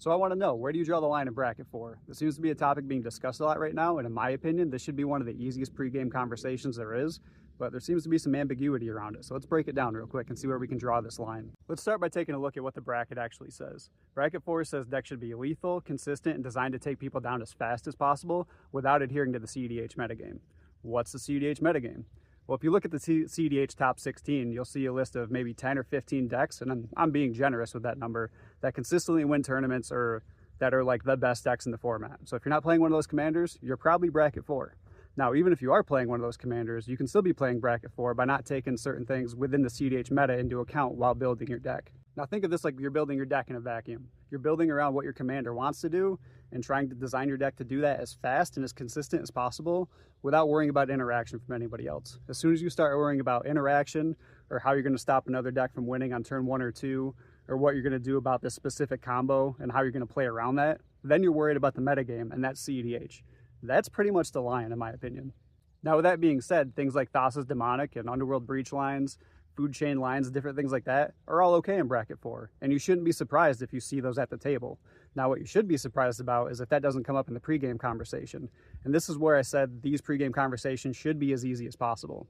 So I want to know, where do you draw the line in bracket 4? This seems to be a topic being discussed a lot right now, and in my opinion, this should be one of the easiest pregame conversations there is, but there seems to be some ambiguity around it. So let's break it down real quick and see where we can draw this line. Let's start by taking a look at what the bracket actually says. Bracket 4 says decks should be lethal, consistent, and designed to take people down as fast as possible without adhering to the cEDH metagame. What's the cEDH metagame? Well, if you look at the cEDH top 16, you'll see a list of maybe 10 or 15 decks, and I'm being generous with that number, that consistently win tournaments or that are like the best decks in the format. So if you're not playing one of those commanders, you're probably bracket 4. Now, even if you are playing one of those commanders, you can still be playing bracket 4 by not taking certain things within the cEDH meta into account while building your deck. Now think of this like you're building your deck in a vacuum. You're building around what your commander wants to do and trying to design your deck to do that as fast and as consistent as possible without worrying about interaction from anybody else. As soon as you start worrying about interaction or how you're going to stop another deck from winning on turn 1 or 2, or what you're going to do about this specific combo and how you're going to play around that, then you're worried about the metagame, and that's cEDH. That's pretty much the line, in my opinion. Now, with that being said, things like Thassa's Demonic and Underworld Breach lines, Food Chain lines, different things like that are all okay in bracket 4, and you shouldn't be surprised if you see those at the table. Now, what you should be surprised about is if that doesn't come up in the pregame conversation, and this is where I said these pregame conversations should be as easy as possible.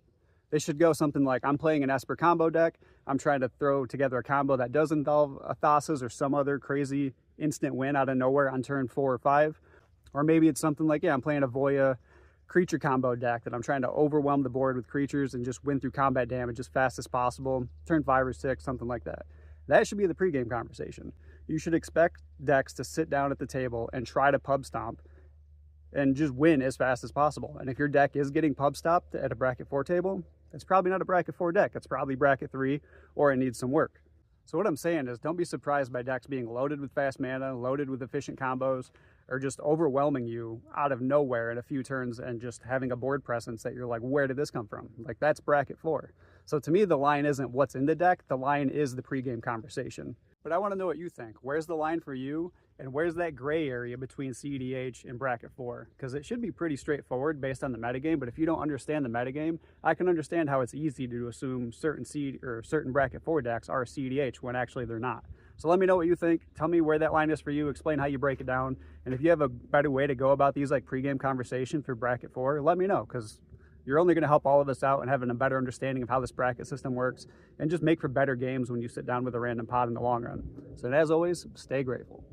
They should go something like, I'm playing an Esper combo deck, I'm trying to throw together a combo that does involve a Thassa's or some other crazy instant win out of nowhere on turn 4 or 5, or maybe it's something like, yeah, I'm playing a Voya creature combo deck that I'm trying to overwhelm the board with creatures and just win through combat damage as fast as possible, turn 5 or 6, something like that. That should be the pregame conversation. You should expect decks to sit down at the table and try to pub stomp and just win as fast as possible. And if your deck is getting pub stopped at a bracket 4 table, it's probably not a bracket 4 deck. It's probably bracket 3, or it needs some work. So what I'm saying is, don't be surprised by decks being loaded with fast mana, loaded with efficient combos, or just overwhelming you out of nowhere in a few turns and just having a board presence that you're like, where did this come from? Like, that's bracket 4. So to me, the line isn't what's in the deck. The line is the pregame conversation. But I want to know what you think. Where's the line for you? And where's that gray area between cEDH and bracket 4? Because it should be pretty straightforward based on the metagame, but if you don't understand the metagame, I can understand how it's easy to assume certain bracket 4 decks are cEDH when actually they're not. So let me know what you think. Tell me where that line is for you. Explain how you break it down. And if you have a better way to go about these like pregame conversation for bracket 4, let me know, because you're only going to help all of us out and having a better understanding of how this bracket system works and just make for better games when you sit down with a random pod in the long run. So as always, stay grateful.